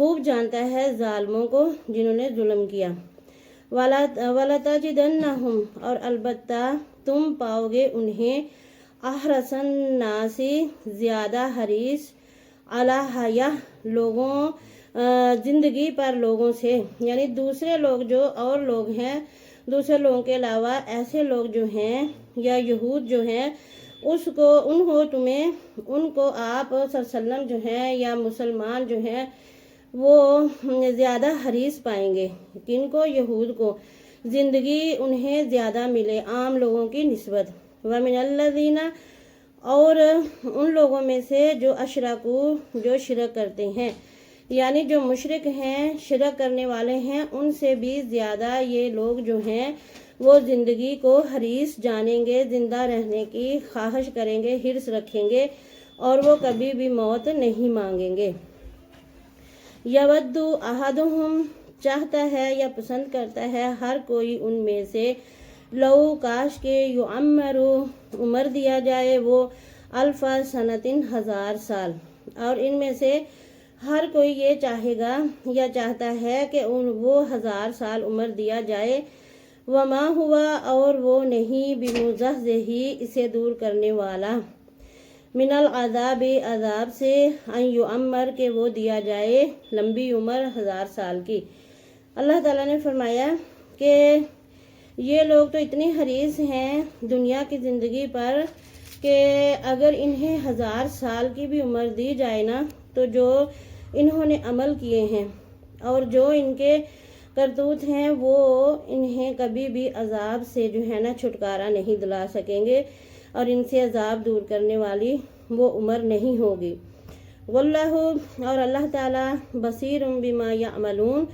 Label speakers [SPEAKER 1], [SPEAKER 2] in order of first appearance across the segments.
[SPEAKER 1] خوب جانتا ہے ظالموں کو جنہوں نے ظلم کیا۔ وَلَتَجِدَنَّهُمْ اور البتہ تم پاؤ گے انہیں احرص الناس زیادہ حریص علی حیاۃ لوگوں زندگی پر لوگوں سے، یعنی دوسرے لوگ جو اور لوگ ہیں، دوسرے لوگوں کے علاوہ ایسے لوگ جو ہیں یا یہود جو ہیں ان کو آپ صلی اللہ علیہ وسلم جو ہیں یا مسلمان جو ہیں وہ زیادہ حریص پائیں گے۔ کن کو؟ یہود کو، زندگی انہیں زیادہ ملے عام لوگوں کی نسبت۔ وَمِنَ الَّذِينَ اور ان لوگوں میں سے جو اشرکو جو شرک کرتے ہیں، یعنی جو مشرک ہیں، شرک کرنے والے ہیں، ان سے بھی زیادہ یہ لوگ جو ہیں وہ زندگی کو حریص جانیں گے، زندہ رہنے کی خواہش کریں گے، حرص رکھیں گے، اور وہ کبھی بھی موت نہیں مانگیں گے۔ یود احدہم چاہتا ہے یا پسند کرتا ہے ہر کوئی ان میں سے، لو کاش کے یعمر عمر دیا جائے وہ الف سنتن 1000 سال، اور ان میں سے ہر کوئی یہ چاہے گا یا چاہتا ہے کہ وہ 1000 سال عمر دیا جائے۔ وما ہوا اور وہ نہیں بمزحزح اسے دور کرنے والا، من العذاب عذاب سے، ان یعمر کہ وہ دیا جائے لمبی عمر 1000 سال کی۔ اللہ تعالیٰ نے فرمایا کہ یہ لوگ تو اتنے حریص ہیں دنیا کی زندگی پر کہ اگر انہیں 1000 سال کی بھی عمر دی جائے نا تو جو انہوں نے عمل کیے ہیں اور جو ان کے کرتوت ہیں وہ انہیں کبھی بھی عذاب سے جو ہے نا چھٹکارا نہیں دلا سکیں گے، اور ان سے عذاب دور کرنے والی وہ عمر نہیں ہوگی۔ واللہ اور اللہ تعالیٰ بصیر بما یعملون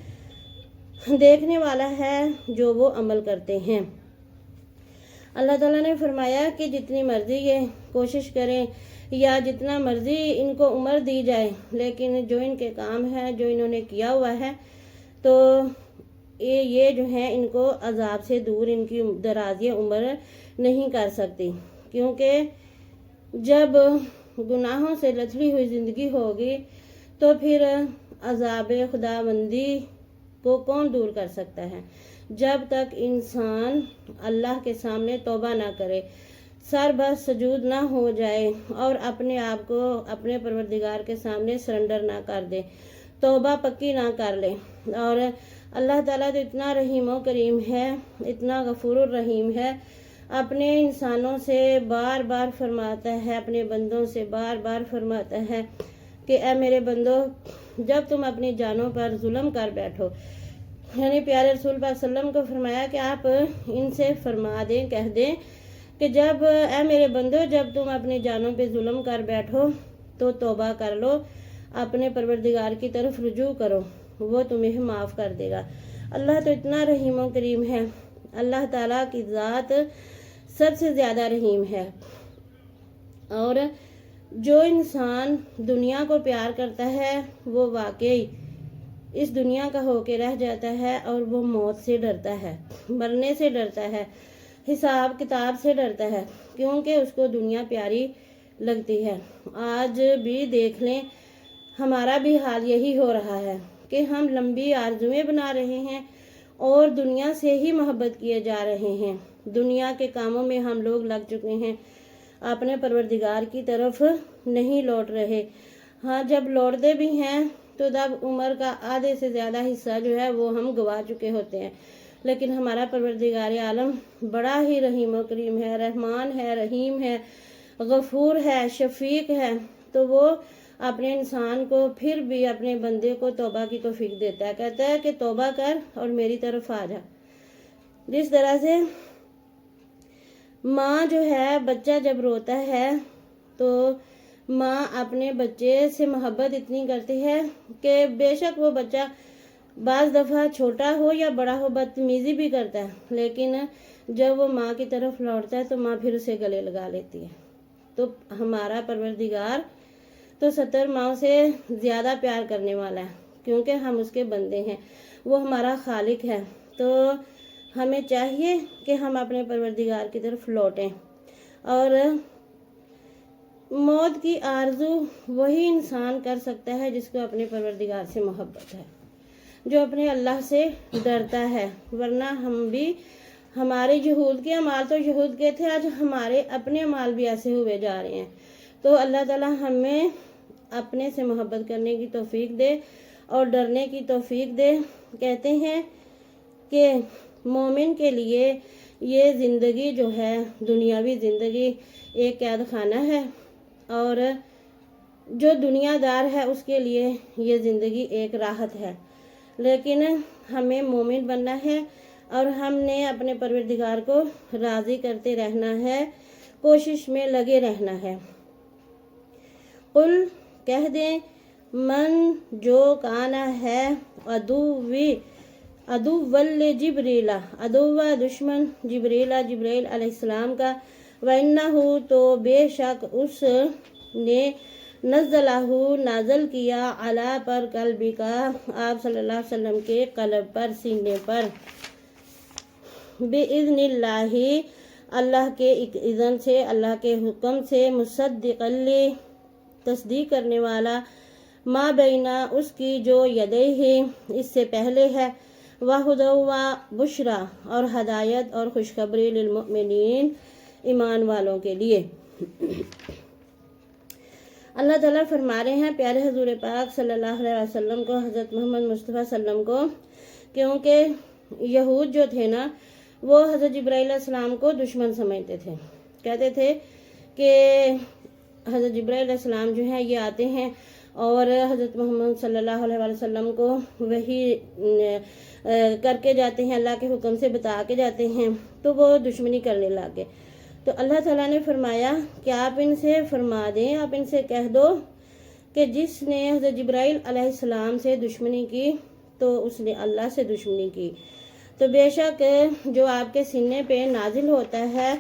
[SPEAKER 1] دیکھنے والا ہے جو وہ عمل کرتے ہیں۔ اللہ تعالیٰ نے فرمایا کہ جتنی مرضی یہ کوشش کریں یا جتنا مرضی ان کو عمر دی جائے، لیکن جو ان کے کام ہے جو انہوں نے کیا ہوا ہے تو یہ جو ہے ان کو عذاب سے دور ان کی درازی عمر نہیں کر سکتی، کیونکہ جب گناہوں سے لتھڑی ہوئی زندگی ہوگی تو پھر عذاب خداوندی کو کون دور کر سکتا ہے؟ جب تک انسان اللہ کے سامنے توبہ نہ کرے، سر بس سجود نہ ہو جائے اور اپنے آپ کو اپنے پروردگار کے سامنے سرنڈر نہ کر دے، توبہ پکی نہ کر لے۔ اور اللہ تعالیٰ تو اتنا رحیم و کریم ہے، اتنا غفور الرحیم ہے، اپنے انسانوں سے بار بار فرماتا ہے، اپنے بندوں سے بار بار فرماتا ہے کہ اے میرے بندو، جب تم اپنی جانوں پر ظلم کر بیٹھو، یعنی پیارے رسول پاک صلی اللہ علیہ وسلم کو فرمایا کہ آپ ان سے فرما دیں، کہہ دیں کہ جب اے میرے بندو جب تم اپنی جانوں پہ ظلم کر بیٹھو تو توبہ کر لو، اپنے پروردگار کی طرف رجوع کرو، وہ تمہیں معاف کر دے گا۔ اللہ تو اتنا رحیم و کریم ہے، اللہ تعالیٰ کی ذات سب سے زیادہ رحیم ہے۔ اور جو انسان دنیا کو پیار کرتا ہے وہ واقعی اس دنیا کا ہو کے رہ جاتا ہے، اور وہ موت سے ڈرتا ہے، مرنے سے ڈرتا ہے، حساب کتاب سے ڈرتا ہے، کیونکہ اس کو دنیا پیاری لگتی ہے۔ آج بھی دیکھ لیں، ہمارا بھی حال یہی ہو رہا ہے کہ ہم لمبی آرزویں بنا رہے ہیں اور دنیا سے ہی محبت کیے جا رہے ہیں، دنیا کے کاموں میں ہم لوگ لگ چکے ہیں، اپنے پروردگار کی طرف نہیں لوٹ رہے۔ ہاں جب لوٹتے بھی ہیں تو تب عمر کا آدھے سے زیادہ حصہ جو ہے وہ ہم گوا چکے ہوتے ہیں، لیکن ہمارا پروردگار عالم بڑا ہی رحیم و کریم ہے، رحمان ہے، رحیم ہے، غفور ہے، شفیق ہے، تو وہ اپنے انسان کو پھر بھی اپنے بندے کو توبہ کی توفیق دیتا ہے، کہتا ہے کہ توبہ کر اور میری طرف آ جا۔ جس طرح سے ماں جو ہے، بچہ جب روتا ہے تو ماں اپنے بچے سے محبت اتنی کرتی ہے کہ بے شک وہ بچہ بعض دفعہ چھوٹا ہو یا بڑا ہو بدتمیزی بھی کرتا ہے، لیکن جب وہ ماں کی طرف لوٹتا ہے تو ماں پھر اسے گلے لگا لیتی ہے۔ تو ہمارا پروردگار تو 70 ماؤں سے زیادہ پیار کرنے والا ہے، کیونکہ ہم اس کے بندے ہیں، وہ ہمارا خالق ہے۔ تو ہمیں چاہیے کہ ہم اپنے پروردگار کی طرف لوٹیں اور موت کی آرزو وہی انسان کر سکتا ہے جس کو اپنے پروردگار سے محبت ہے، جو اپنے اللہ سے ڈرتا ہے، ورنہ ہم بھی ہمارے یہود کے اعمال تو یہود کے تھے، آج ہمارے اپنے اعمال بھی ایسے ہوئے جا رہے ہیں۔ تو اللہ تعالی ہمیں اپنے سے محبت کرنے کی توفیق دے اور ڈرنے کی توفیق دے۔ کہتے ہیں کہ مومن کے لیے یہ زندگی جو ہے، دنیاوی زندگی ایک قید خانہ ہے، اور جو دنیا دار ہے اس کے لیے یہ زندگی ایک راحت ہے، لیکن ہمیں مومن بننا ہے اور ہم نے اپنے پروردگار کو راضی کرتے رہنا ہے، کوشش میں لگے رہنا ہے۔ قل کہہ دیں، من جو کانا ہے عدوّ جبریل، عدو دشمن جبریل علیہ السلام کا، وَإِنَّهُ تو بے شک اس نے نزلہ نازل کیا علی پر قلبک، آپ صلی اللہ علیہ وسلم کے قلب پر، سینے پر، بِإِذْنِ اللہ، اللہ کے اذن سے، اللہ کے حکم سے، مصدقا تصدیق کرنے والا، ما بینا اس کی جو یدیہ اس سے پہلے ہے، وہدی و بشرا اور ہدایت اور خوشخبری للمؤمنین ایمان والوں کے لیے۔ اللہ تعالیٰ فرما رہے ہیں پیارے حضور پاک صلی اللہ علیہ وسلم کو، حضرت محمد مصطفیٰ صلی اللہ علیہ وسلم کو، کیونکہ یہود جو تھے نا، وہ حضرت جبرائیل علیہ السلام کو دشمن سمجھتے تھے، کہتے تھے کہ حضرت جبرائیل علیہ السلام جو ہیں یہ آتے ہیں اور حضرت محمد صلی اللہ علیہ وسلم کو وحی کر کے جاتے ہیں، اللہ کے حکم سے بتا کے جاتے ہیں، تو وہ دشمنی کرنے لگے۔ تو اللہ تعالیٰ نے فرمایا کہ آپ ان سے فرما دیں، آپ ان سے کہہ دو کہ جس نے حضرت جبرائیل علیہ السلام سے دشمنی کی تو اس نے اللہ سے دشمنی کی۔ تو بے شک جو آپ کے سینے پہ نازل ہوتا ہے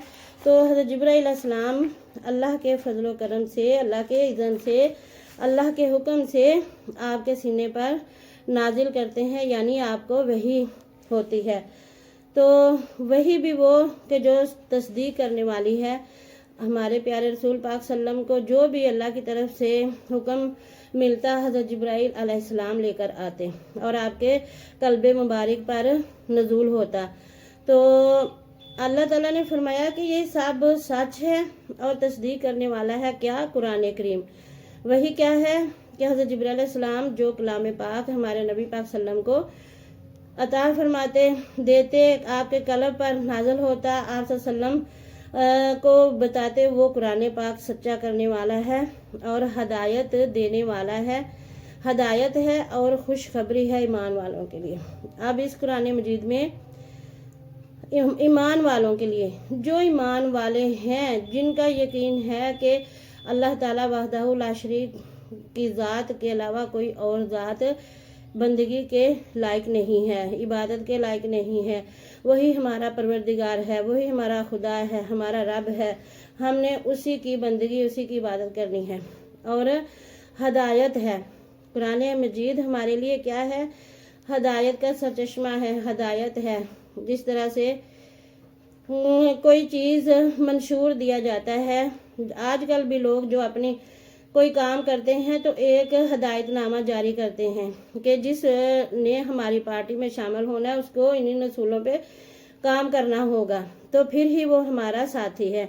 [SPEAKER 1] تو حضرت جبرائیل علیہ السلام اللہ کے فضل و کرم سے، اللہ کے اذن سے، اللہ کے حکم سے آپ کے سینے پر نازل کرتے ہیں، یعنی آپ کو وحی ہوتی ہے۔ تو وہی بھی وہ کہ جو تصدیق کرنے والی ہے، ہمارے پیارے رسول پاک صلی اللہ علیہ وسلم کو جو بھی اللہ کی طرف سے حکم ملتا، حضرت جبرائیل علیہ السلام لے کر آتے اور آپ کے قلب مبارک پر نزول ہوتا۔ تو اللہ تعالیٰ نے فرمایا کہ یہ سب سچ ہے اور تصدیق کرنے والا ہے کیا؟ قرآن کریم۔ وہی کیا ہے کہ حضرت جبرائیل علیہ السلام جو کلام پاک ہمارے نبی پاک صلی اللہ علیہ وسلم کو عطا فرماتے، دیتے، آپ کے قلب پر نازل ہوتا، آپ صلی اللہ علیہ وسلم کو بتاتے، وہ قرآن پاک سچا کرنے والا ہے اور ہدایت دینے والا ہے، ہدایت ہے اور خوشخبری ہے ایمان والوں کے لیے۔ اب اس قرآن مجید میں ایمان والوں کے لیے، جو ایمان والے ہیں، جن کا یقین ہے کہ اللہ تعالیٰ وحدہ لا شریک کی ذات کے علاوہ کوئی اور ذات بندگی کے لائق نہیں ہے، عبادت کے لائق نہیں ہے، وہی ہمارا پروردگار ہے، وہی ہمارا خدا ہے، ہمارا رب ہے، ہم نے اسی کی بندگی، اسی کی عبادت کرنی ہے۔ اور ہدایت ہے، قرآن مجید ہمارے لیے کیا ہے؟ ہدایت کا سرچشمہ ہے، ہدایت ہے۔ جس طرح سے کوئی چیز منشور دیا جاتا ہے، آج کل بھی لوگ جو اپنی کوئی کام کرتے ہیں تو ایک ہدایت نامہ جاری کرتے ہیں کہ جس نے ہماری پارٹی میں شامل ہونا ہے اس کو انہی اصولوں پہ کام کرنا ہوگا، تو پھر ہی وہ ہمارا ساتھی ہے،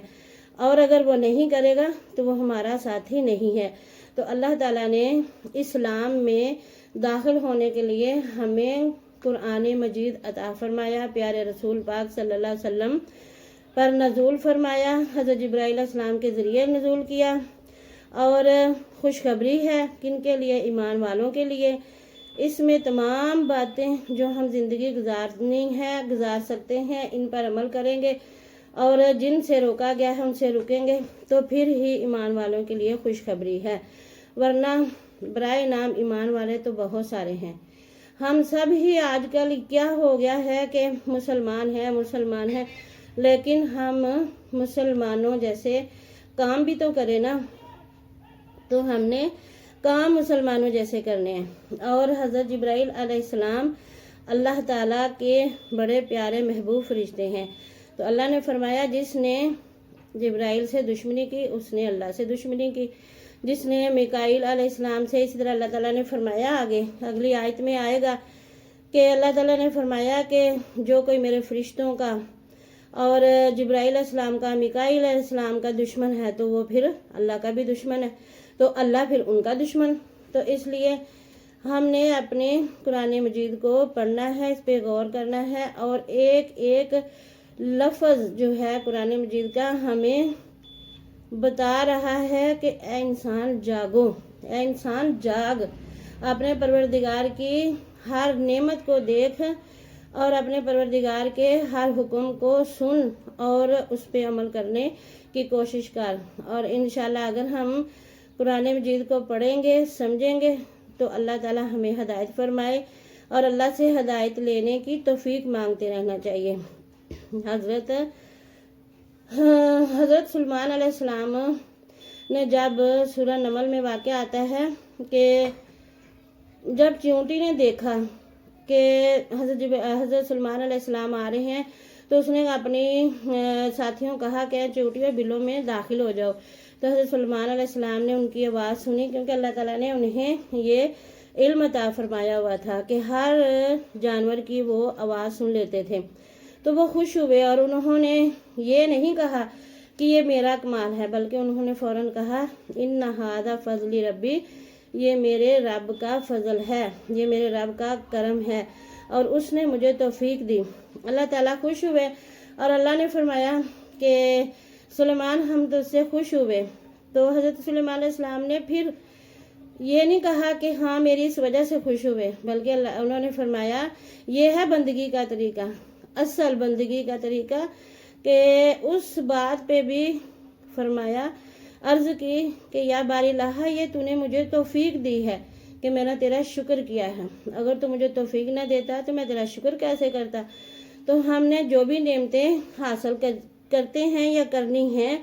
[SPEAKER 1] اور اگر وہ نہیں کرے گا تو وہ ہمارا ساتھی نہیں ہے۔ تو اللہ تعالیٰ نے اسلام میں داخل ہونے کے لیے ہمیں قرآن مجید عطا فرمایا، پیارے رسول پاک صلی اللہ علیہ وسلم پر نزول فرمایا، حضرت جبرائیل علیہ السلام کے ذریعے نزول کیا، اور خوشخبری ہے کن کے لیے؟ ایمان والوں کے لیے۔ اس میں تمام باتیں جو ہم زندگی گزارنی ہے، گزار سکتے ہیں، ان پر عمل کریں گے، اور جن سے روکا گیا ہے ان سے رکیں گے، تو پھر ہی ایمان والوں کے لیے خوشخبری ہے، ورنہ برائے نام ایمان والے تو بہت سارے ہیں۔ ہم سب ہی آج کل کیا ہو گیا ہے کہ مسلمان ہیں، لیکن ہم مسلمانوں جیسے کام بھی تو کریں نا، تو ہم نے کام مسلمانوں جیسے کرنے ہیں۔ اور حضرت جبرائیل علیہ السلام اللہ تعالیٰ کے بڑے پیارے محبوب فرشتے ہیں، تو اللہ نے فرمایا جس نے جبرائیل سے دشمنی کی اس نے اللہ سے دشمنی کی. جس نے میکائیل علیہ السلام سے اسی طرح اللہ تعالیٰ نے فرمایا آگے اگلی آیت میں آئے گا کہ اللہ تعالیٰ نے فرمایا کہ جو کوئی میرے فرشتوں کا اور جبرائیل علیہ السلام کا میکائیل علیہ السلام کا دشمن ہے تو وہ پھر اللہ کا بھی دشمن ہے، تو اللہ پھر ان کا دشمن. تو اس لیے ہم نے اپنے قرآن مجید کو پڑھنا ہے، اس پہ غور کرنا ہے، اور ایک ایک لفظ جو ہے قرآن مجید کا ہمیں بتا رہا ہے کہ اے انسان جاگو، اے انسان جاگ، اپنے پروردگار کی ہر نعمت کو دیکھ اور اپنے پروردگار کے ہر حکم کو سن اور اس پہ عمل کرنے کی کوشش کر. اور انشاءاللہ اگر ہم قرآن مجید کو پڑھیں گے سمجھیں گے تو اللہ تعالی ہمیں ہدایت فرمائے، اور اللہ سے ہدایت لینے کی توفیق مانگتے رہنا چاہیے. حضرت سلیمان علیہ السلام نے جب سورہ نمل میں واقعہ آتا ہے کہ جب چیونٹی نے دیکھا کہ حضرت سلیمان علیہ السلام آ رہے ہیں تو اس نے اپنی ساتھیوں کہا کہ چیونٹیوں بلوں میں داخل ہو جاؤ. تو حضرت سلیمان علیہ السلام نے ان کی آواز سنی، کیونکہ اللہ تعالیٰ نے انہیں یہ علم عطا فرمایا ہوا تھا کہ ہر جانور کی وہ آواز سن لیتے تھے. تو وہ خوش ہوئے اور انہوں نے یہ نہیں کہا کہ یہ میرا کمال ہے، بلکہ انہوں نے فوراً کہا ان ھذا فضل ربی، یہ میرے رب کا فضل ہے، یہ میرے رب کا کرم ہے اور اس نے مجھے توفیق دی. اللہ تعالیٰ خوش ہوئے اور اللہ نے فرمایا کہ سلیمان ہم تو اس سے خوش ہوئے. تو حضرت سلیمان علیہ السلام نے پھر یہ نہیں کہا کہ ہاں میری اس وجہ سے خوش ہوئے، بلکہ انہوں نے فرمایا یہ ہے بندگی کا طریقہ، اصل بندگی کا طریقہ، کہ اس بات پہ بھی فرمایا عرض کی کہ یا باری اللہ، یہ تو نے مجھے توفیق دی ہے کہ میں نے تیرا شکر کیا ہے، اگر تو مجھے توفیق نہ دیتا تو میں تیرا شکر کیسے کرتا. تو ہم نے جو بھی نعمتیں حاصل کرتے ہیں یا کرنی ہیں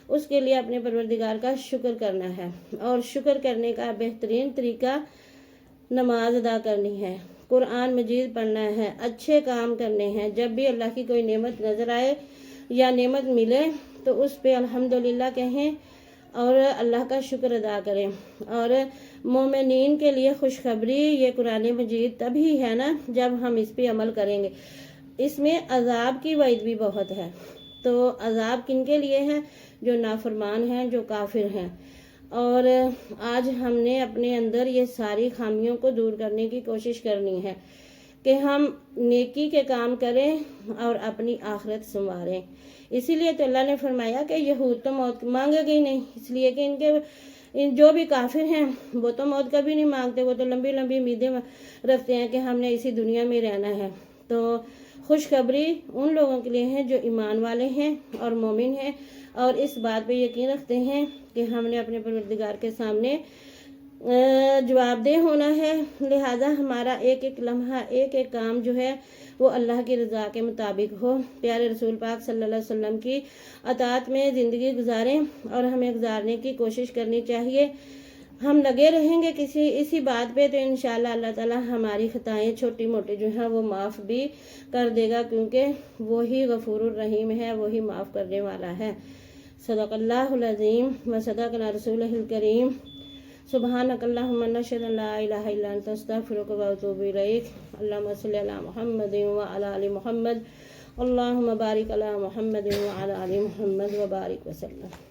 [SPEAKER 1] اس کے لیے اپنے پروردگار کا شکر کرنا ہے، اور شکر کرنے کا بہترین طریقہ نماز ادا کرنی ہے، قرآن مجید پڑھنا ہے، اچھے کام کرنے ہیں. جب بھی اللہ کی کوئی نعمت نظر آئے یا نعمت ملے تو اس پہ الحمدللہ کہیں اور اللہ کا شکر ادا کریں. اور مومنین کے لیے خوشخبری یہ قرآن مجید تبھی ہے نا جب ہم اس پہ عمل کریں گے. اس میں عذاب کی وعید بھی بہت ہے. تو عذاب کن کے لیے ہے؟ جو نافرمان ہیں، جو کافر ہیں. اور آج ہم نے اپنے اندر یہ ساری خامیوں کو دور کرنے کی کوشش کرنی ہے کہ ہم نیکی کے کام کریں اور اپنی آخرت سنواریں. اسی لیے تو اللہ نے فرمایا کہ یہود تو موت مانگے گی نہیں، اس لیے کہ ان کے جو بھی کافر ہیں وہ تو موت کبھی نہیں مانگتے، وہ تو لمبی لمبی امیدیں رکھتے ہیں کہ ہم نے اسی دنیا میں رہنا ہے. تو خوشخبری ان لوگوں کے لیے ہے جو ایمان والے ہیں اور مومن ہیں اور اس بات پہ یقین رکھتے ہیں کہ ہم نے اپنے پروردگار کے سامنے جواب دہ ہونا ہے. لہذا ہمارا ایک ایک لمحہ، ایک ایک کام جو ہے وہ اللہ کی رضا کے مطابق ہو. پیارے رسول پاک صلی اللہ علیہ وسلم کی اطاعت میں زندگی گزاریں اور ہمیں گزارنے کی کوشش کرنی چاہیے. ہم لگے رہیں گے اسی بات پہ تو انشاءاللہ اللہ تعالی ہماری خطائیں چھوٹی موٹی جو ہیں وہ معاف بھی کر دے گا، کیونکہ وہی غفور الرحیم ہے، وہی معاف کرنے والا ہے. صدق اللہ العظیم و صدقنا رسولہ الکریم. سبحانک اللہم نشہد ان لا الہ الا انت استغفرک و اتوب الیک. اللہم صلی علی محمد و علی آل محمد. اللہم بارک علی محمد و علی آل محمد و بارک وسلم.